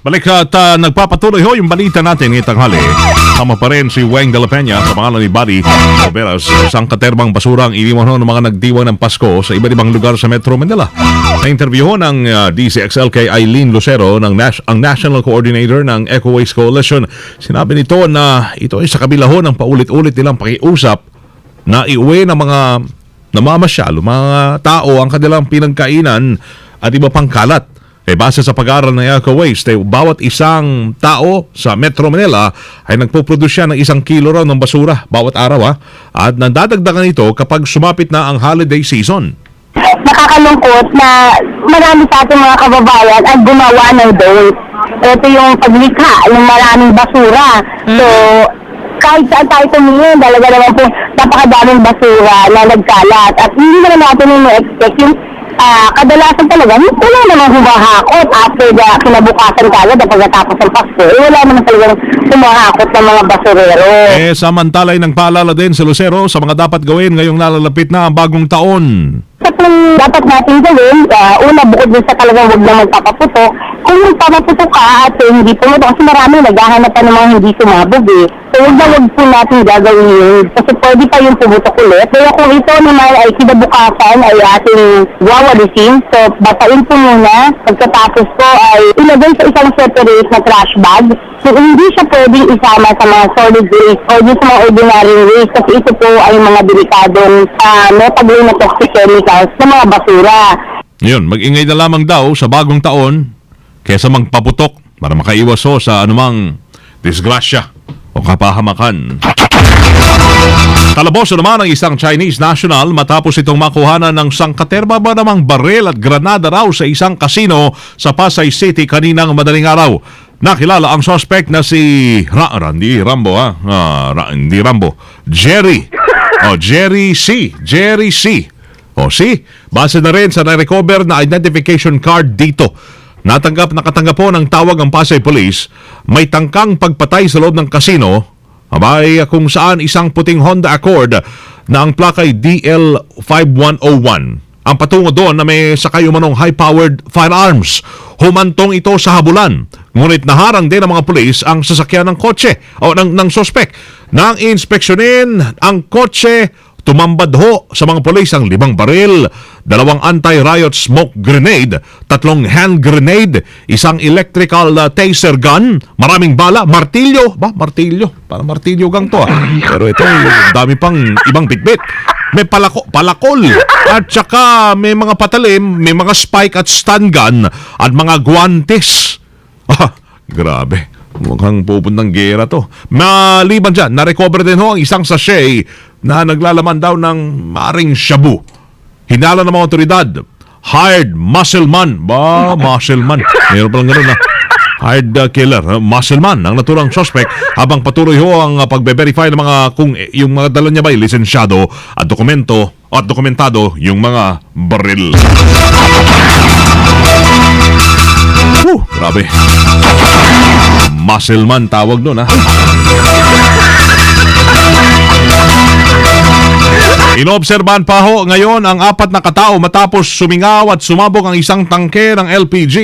Balik at nagpapatuloy ho yung balita natin ngayong tanghali. Sama pa rin si Weng de la Peña sa pangalan ni Buddy Oberas. Isang katerbang basura ang iniwan ho ng mga nagdiwang ng Pasko sa iba't ibang lugar sa Metro Manila. Na-interview ho ng DCXL kay Eileen Lucero, ang National Coordinator ng Eco Waste Coalition. Sinabi nito na ito ay sa kabila ho ng paulit-ulit nilang pakiusap na iuwi ng mga namamasyal, mga tao ang kanilang pinagkainan at iba pang kalat. Base sa pag-aaral ng Eco Waste, bawat isang tao sa Metro Manila ay nagpo-produce siya ng 1 kilo raw ng basura bawat araw at nadadagdagan ito kapag sumapit na ang holiday season. Nakakalungkot na marami sa ating mga kababayan ay gumawa ng dole. Ito yung paglikha ng maraming basura. So, kahit saan tayo tumingin, talaga naman po napakadaming basura na nagkalat. At hindi naman natin yung expect yung kadalasan talaga, wala naman humahakot after the kinabukasan kagad na pagkatapos ng Pasko. Wala naman talaga humahakot ng mga basurero. Samantala ay nagpaalala din si Lucero sa mga dapat gawin ngayong nalalapit na ang bagong taon. Tatlong dapat natin gawin, una bukod din sa talagang huwag na magpapaputok, kung magpapaputok ka at hindi pumutok, kasi marami naghahanap pa ng mga hindi sumabog So huwag po natin gagawin yun, kasi pwede pa yung pumutok ulit. Pero kung ito naman ay kinabukasan ay ating wawalisin, so basain po muna, pagkatapos po ay ilagay sa isang separate na trash bag. So hindi siya pwedeng isama sa mga solid waste o sa mga ordinary waste, kasi ito po ay mga delikadong metable na toxic chemicals sa mga basura. Yun, mag-ingay na lamang daw sa bagong taon kesa magpaputok para makaiwas sa anumang disgrasya o kapahamakan. Talaboso naman ang isang Chinese national matapos itong makuhanan ng sangkaterba ba namang baril at granada raw sa isang kasino sa Pasay City kaninang madaling araw. Nakilala ang suspect na si Jerry C. Base na rin sa na-recover na identification card dito. Nakatanggap po ng tawag ang Pasay Police, may tangkang pagpatay sa loob ng kasino, kung saan isang puting Honda Accord na ang plakay DL5101. Ang patungo doon na may sakay umanong high-powered firearms. Humantong ito sa habulan. Ngunit naharang din ng mga pulis ang sasakyan ng kotse o ng suspect. Nang inspeksyonin ang kotse, tumambad ho sa mga pulis ang 5 baril, 2 anti-riot smoke grenade, 3 hand grenade, 1 electrical taser gun, maraming bala, martilyo. Parang martilyo gang to Pero ito, dami pang ibang bitbit. May palakol at saka may mga patalim, may mga spike at stun gun at mga guantes. Grabe. Mukhang pupuntang gera to. Maliban dyan, na-recover din ho ang isang sachet na naglalaman daw ng maring shabu. Hinala ng mga otoridad. Hired muscle man. Muscle man. Meron palang gano'n hired killer. Muscle man ang naturang suspect habang patuloy ho ang pagbe-verify ng mga kung yung mga dala niya ba ay lisensyado at dokumentado yung mga baril. Grabe. Muscle man tawag doon Inoobserbahan pa ho ngayon ang 4 na katao matapos sumingaw at sumabog ang isang tangke ng LPG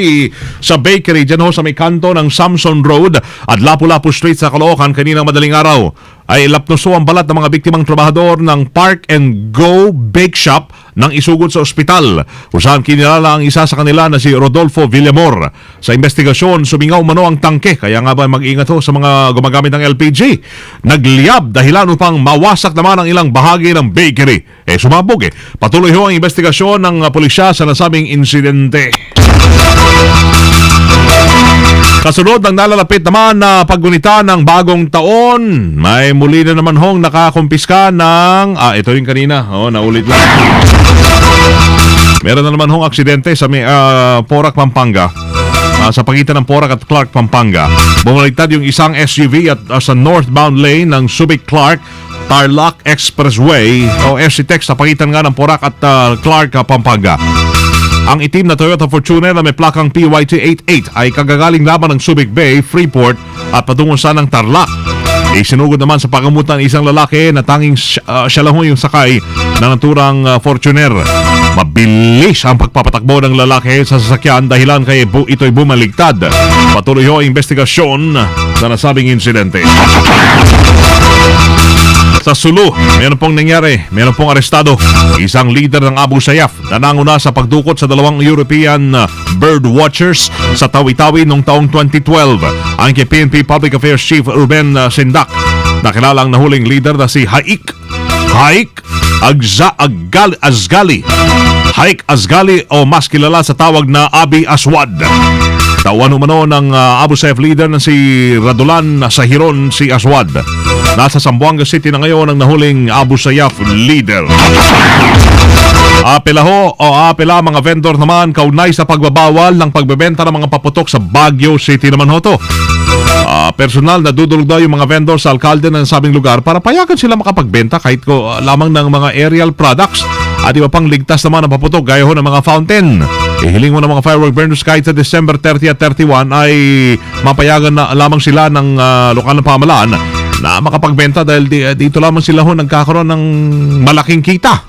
sa bakery dyan ho sa may kanto ng Samson Road at Lapu-Lapu Street sa Caloocan kaninang madaling araw. Ay lapnuso ang balat ng mga biktimang trabahador ng Park and Go Bake Shop nang isugod sa ospital. Kung saan kinilala ang isa sa kanila na si Rodolfo Villamor. Sa investigasyon, sumingaw mano ang tangke, kaya nga ba mag-ingat ho sa mga gumagamit ng LPG. Nagliyab dahilan upang mawasak naman ang ilang bahagi ng bakery. Sumabog Patuloy ho ang investigasyon ng pulisya sa nasabing insidente. Kasunod ng nalalapit naman na paggunita ng bagong taon, may muli na naman hong nakakumpiska ng ito yung kanina, naulit lang. Meron na naman hong aksidente sa Porac, Pampanga. Sa pagitan ng Porac at Clark, Pampanga. Bumaligtad yung isang SUV at sa northbound lane ng Subic Clark Tarlac Expressway o SCTEX sa pagitan nga ng Porac at Clark, Pampanga. Ang itim na Toyota Fortuner na may plakang PYT 88 ay kagagaling laban ng Subic Bay, Freeport at patungo sa ng Tarlac. Isinugod naman sa pagamutan isang lalaki na tanging siya lang ho yung sakay ng naturang Fortuner. Mabilis ang pagpapatakbo ng lalaki sa sasakyan dahilan kay ito'y bumaligtad. Patuloy ho ang investigasyon sa nasabing insidente. Sa Sulu, meron pong nangyari, meron pong arestado isang leader ng Abu Sayyaf na nanguna sa pagdukot sa dalawang European bird watchers sa Tawi-Tawi noong taong 2012. Ang PNP Public Affairs Chief Ruben Sindak, nakilalang nahuling leader na si Haik Azgali o mas kilala sa tawag na Abi Aswad. Tawan umano ng Abu Sayyaf leader na si Radulan Sahiron si Aswad. Nasa Zamboanga City na ngayon ang nahuling Abu Sayyaf leader. Apela mga vendor naman kaunay sa pagbabawal ng pagbebenta ng mga paputok sa Baguio City naman ho to. Personal na dudulog daw yung mga vendor sa alkalde ng sabing lugar para payagan sila makapagbenta kahit lamang ng mga aerial products at iba pang ligtas naman ang paputok gaya ho ng mga fountain. Ihiling mo ng mga firework burners kahit sa December 30 at 31 ay mapayagan na lamang sila ng lokal na pamahalaan na makapagbenta dahil dito lamang sila ho nagkakaroon ng malaking kita.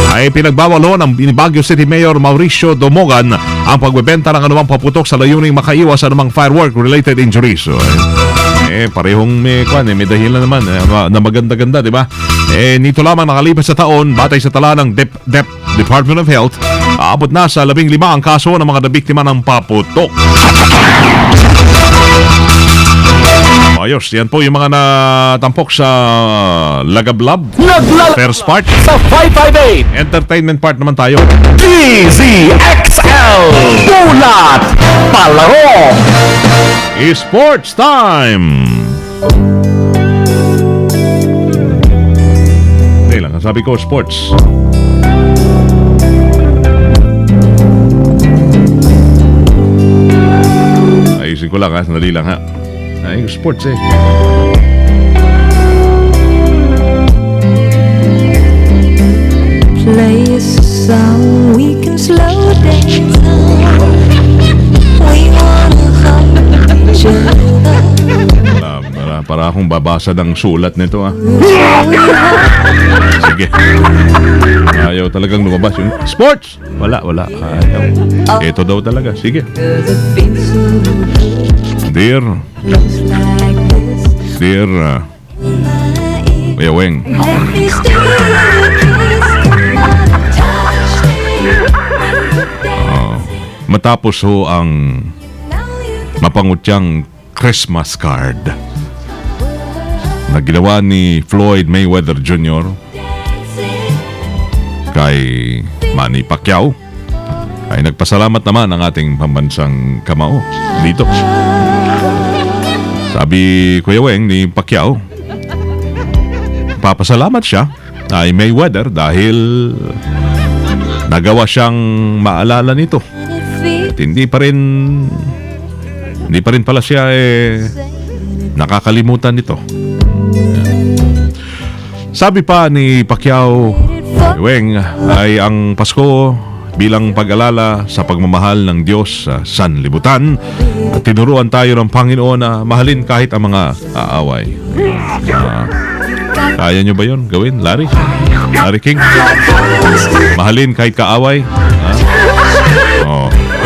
Ay pinagbawal ho ng Baguio City Mayor Mauricio Domogan ang pagbebenta ng anumang paputok sa layuning makaiwas sa anumang firework-related injuries. Parehong may dahilan naman na maganda-ganda, di ba? Nito lamang nakalipas sa taon, batay sa tala ng Department of Health, aabot na sa 15 ang kaso ng mga nabiktima ng paputok. Ayos, yan po yung mga natampok sa Lagablab. First part. Sa 558 Entertainment part naman tayo. DZXL Bulat Palaro. Sports time! Hindi lang, sabi ko sports. Ayusin ko lang ha, sandali lang ha. Ay, sports eh. Play us a song we can slow dance on. We wanna hold each other. Para akong babasa ng sulat nito ah. Sige. Ayaw talagang lumabas yung sports. Wala. Ayaw. Ito daw talaga. Sige. Cause it feels so good. Dear Looks like this. Dear Kuya Weng, Let me steal your kiss. Come on, touch me. matapos ho ang Now you can mapangutyang Christmas card na ginawa ni Floyd Mayweather Jr. dance it. kay Manny Pacquiao, ay nagpasalamat naman ang ating pambansang kamao dito. Sabi Kuya Weng ni Pacquiao, papasalamat siya ay Mayweather dahil nagawa siyang maalala nito. At hindi pa rin pala siya nakakalimutan nito. Sabi pa ni Pacquiao, Weng, ay ang Pasko bilang pag-alala sa pagmamahal ng Diyos sa sanlibutan at tinuruan tayo ng Panginoon na mahalin kahit ang mga aaway. Kaya nyo ba yun gawin, Larry? Larry King? Mahalin kahit kaaway?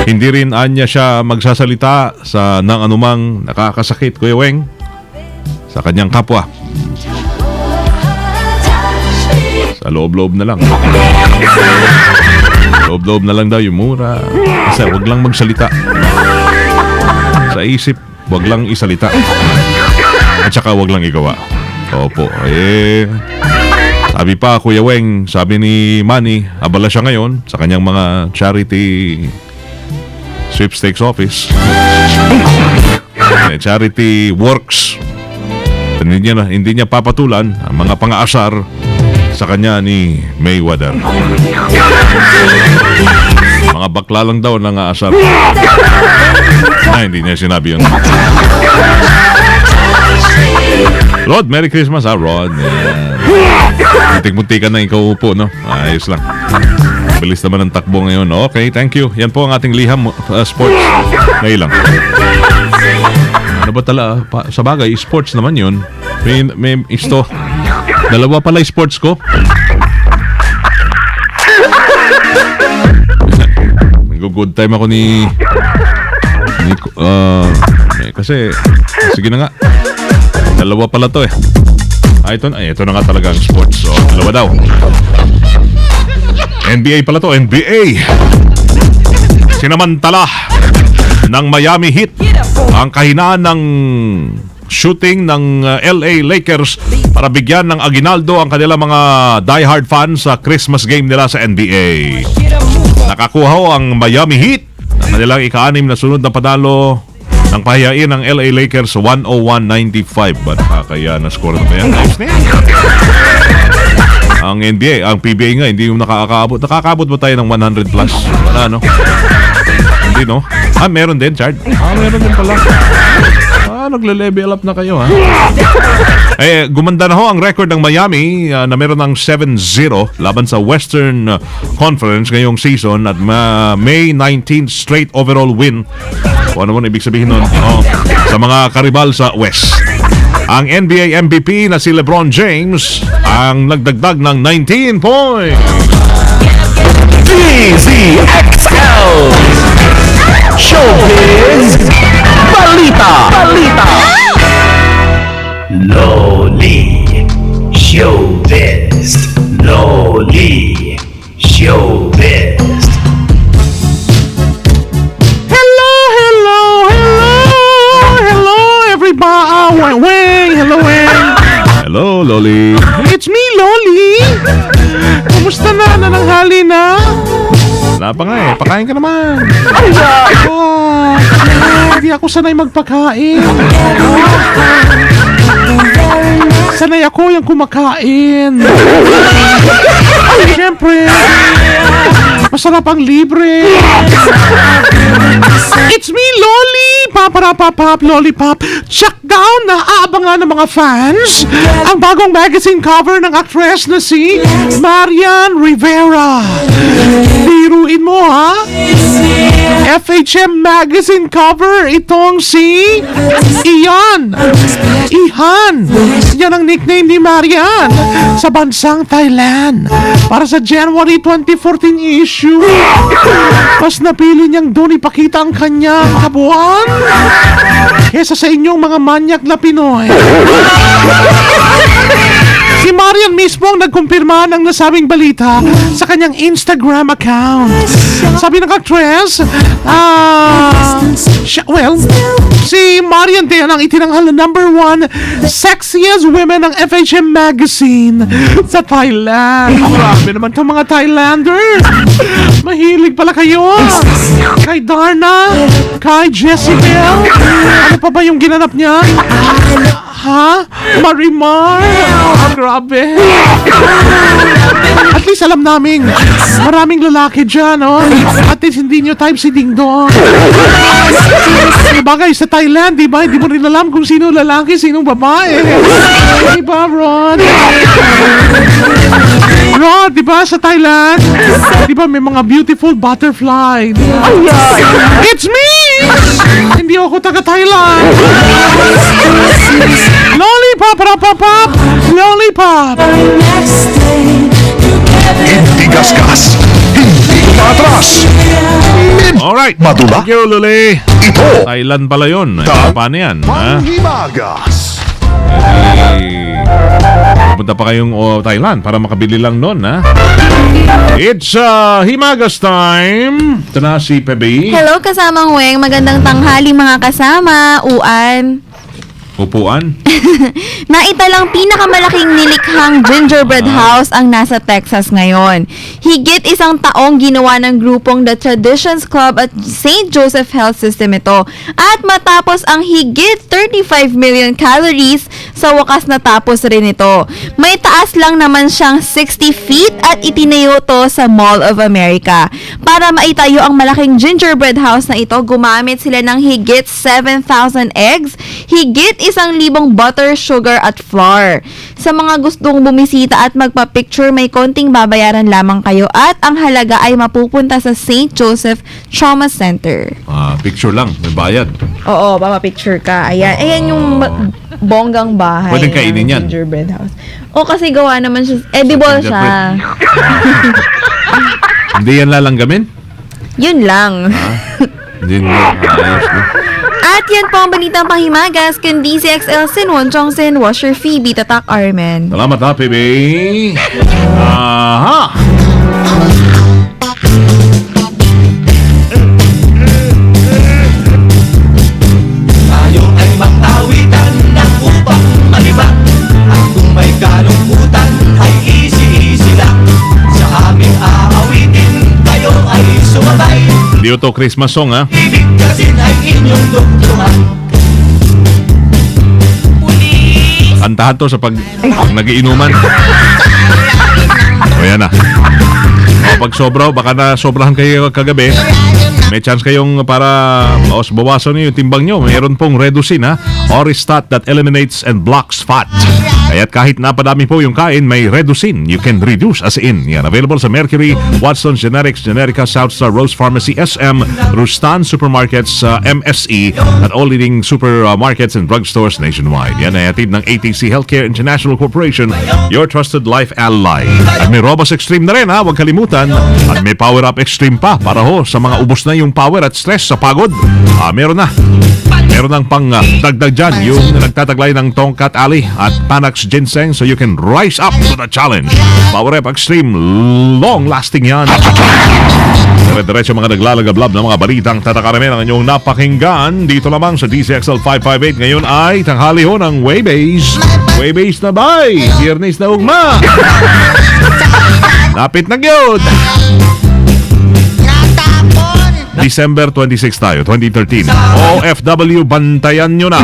Hindi rin anya siya magsasalita ng anumang nakakasakit, Kuya Weng, sa kanyang kapwa. Sa loob-loob na lang. Loob-loob na lang daw yung mura. Kasi wag lang magsalita. Sa isip, wag lang isalita. At saka wag lang igawa. Opo. Sabi pa, Kuya Weng, sabi ni Manny, abala siya ngayon sa kanyang mga charity sweepstakes office. Charity works. Hindi niya papatulan ang mga pang-aasar sa kanya ni Mayweather. Mga bakla lang daw nang aasar. Hindi niya sinabi yun. Rod, Merry Christmas ha, Rod. Muntik-muntikan na ikaw upo, no? Ayos lang. Bilis naman ang takbo ngayon. Okay, thank you. Yan po ang ating liham sports. Ngayon lang. Ano ba tala? Sa bagay, sports naman yun. May isto. Dalawa pala yung sports ko. Good time ako kasi sige na nga. Dalawa pala to eh. Ito na nga talaga ang sports. So, dalawa daw. NBA pala to, NBA. Sinamantala ng Miami Heat ang kahinaan ng shooting ng LA Lakers para bigyan ng aginaldo ang kanilang mga diehard fans sa Christmas game nila sa NBA. Nakakuha ho ang Miami Heat ng kanilang ika-6 na sunod na panalo ng pahiyain ng LA Lakers 101-95. Ba nakakaya na score na ba yan? Nice na yan. Ang NBA, ang PBA nga, hindi yung nakakaabot. Nakakaabot ba tayo ng 100 plus? Wala, no? Hindi, no? Meron din, Chard. Meron din pala. Nagle-level up na kayo, ha? Gumanda na ho ang record ng Miami na meron ng 7-0 laban sa Western Conference ngayong season at May 19th straight overall win. Kung ano mo ibig sabihin nun? Sa mga karibal sa West. Ang NBA MVP na si LeBron James ang nagdagdag ng 19 points. DZXL Showbiz Balita. Loli Showbiz. Loli Showbiz. Hello, everybody. Hello, Loli. It's me, Loli. Kumusta na? Nananghali na? Wala pa nga eh. Pakain ka naman. Hindi ako sanay magpakain. Sanay ako yung kumakain. Siyempre, masarap ang libre. It's me, Loli! Paparapapap, lollipop. Check down na aabangan ng mga fans ang bagong magazine cover ng actress na si Marian Rivera. Biruin mo, ha? FHM magazine cover itong si Ian. Yan ang nickname ni Marian sa bansang Thailand para sa January 2014 issue. Mas napili niyang doon ipakita ang kanyang kabuuan kesa sa inyong mga manyak na Pinoy. Si Marian mismo ang nagkumpirma ng nasabing balita sa kanyang Instagram account. Sabi ng actress, si Marian din ang itinanghal na #1 sexiest women ng FHM magazine sa Thailand. Grabe naman itong mga Thailanders. Mahilig pala kayo kay Darna, kay Jezebel. Ano pa ba yung ginanap niya? Ha? Marimar? Grabe. At least alam namin, maraming lalaki dyan, no? At least hindi nyo type si Ding Dong. Bagay sa Thailand, di ba? Hindi mo rin alam kung sino lalaki, sino babae. Di ba, Rod? Rod, di ba sa Thailand? Di ba may mga beautiful butterfly? It's me! Hindi ako taga-Thailand. Lollipop, rapapap, lollipop. Hindi gasgas, hindi umatras. Alright. Madula. Thank you, Luli. Ito Thailand pala yun. Paano yan? Ha? Manghimagas. Pupunta pa kayong Thailand para makabili lang nun, ha? It's Himagas time. Ito na si Pebi. Hello, kasamang Weng. Magandang tanghali mga kasama. Uan. Upuan. Naitalang pinakamalaking nilikhang gingerbread house ang nasa Texas ngayon. Higit 1 taong ginawa ng grupong The Traditions Club at St. Joseph Health System ito. At matapos ang higit 35 million calories, sa wakas natapos rin ito. May taas lang naman siyang 60 feet at itinayo to sa Mall of America. Para maitayo ang malaking gingerbread house na ito, gumamit sila ng higit 7,000 eggs, higit 1,000 butter, sugar at flour. Sa mga gustong bumisita at magpa-picture, may konting babayaran lamang kayo at ang halaga ay mapupunta sa St. Joseph Trauma Center. Picture lang, may bayad. Oo, mapapicture ka. Ayan yung bonggang bahay. Pwedeng kainin ng yan. Gingerbread house. O kasi gawa naman siya, edible Sa siya. Hindi yan lalanggamin? Yun lang. Hindi na. Ayos, no? At yan po ang balitang pahimagas kung DCXL Sin Won Chong Sin Washer Phoebe Tatak Armen. Salamat ha, PB. Aha! Tayo ay mag-awitan ng upang malibang. At kung may kalungkutan ay easy-easy lang. Sa aming aawitin tayo ay sumabay. Hindi ito Christmas song ha. Ibig kasi ay inyong dugtungan. Kantahan to sa pag nagiinuman. O yan na. O pag sobra, baka na sobrahan kayo kagabi. May chance kayong para bawasan niyo yung timbang nyo. Mayroon pong Reducin ha. Oristat that eliminates and blocks fat. Kaya't kahit napadami po yung kain, may Reducin. You can reduce as in. Yan. Available sa Mercury, Watson's Generics, Generica, Southstar, Rose Pharmacy, SM, Rustan Supermarkets, MSE, at all leading supermarkets and drugstores nationwide. Yan ay hatid ng ATC Healthcare International Corporation, your trusted life ally. At may Robust Extreme na rin ha, huwag kalimutan. At may Power Up Extreme pa para ho sa mga ubos na yung power at stress sa pagod. Meron na. Meron ng pang dagdag dyan yung nagtataglay ng Tongkat Ali at Panax Ginseng so you can rise up to the challenge. Power Up Extreme, long-lasting yan. Dire-diretso mga naglalagablab ng mga balitang tatakaраmen ang inyong napakinggan dito lamang sa DCXL 558. Ngayon ay tanghali ho ng Waybase. Waybase na bay! Biyernes na ugma! Napit na gyud! December 26 tayo, 2013. OFW, bantayan nyo na.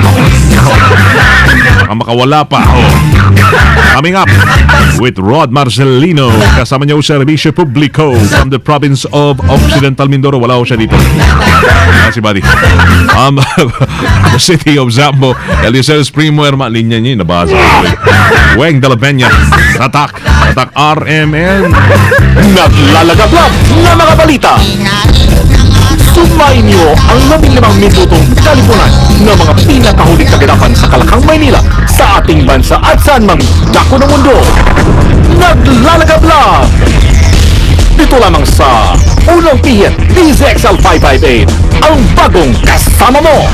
Baka makawala pa. Coming up with Rod Marcelino. Kasama niya sa Servisyo Publico from the province of Occidental Mindoro. Wala ho siya dito. Si Buddy. The city of Zambo. Eliseo Primo Herma. Linya niya, nabasa ko. Weng de la Peña. Tatak. Tatak RMN. Naglalagablab na mga balita. Sumayin niyo ang 15 minutong kalipunan ng mga pinakahuling kaganapan sa Kalakang Maynila sa ating bansa at saan mang dako ng mundo. Naglalagablab! Dito lamang sa Unang Pihin DZXL 558, ang bagong kasama mo!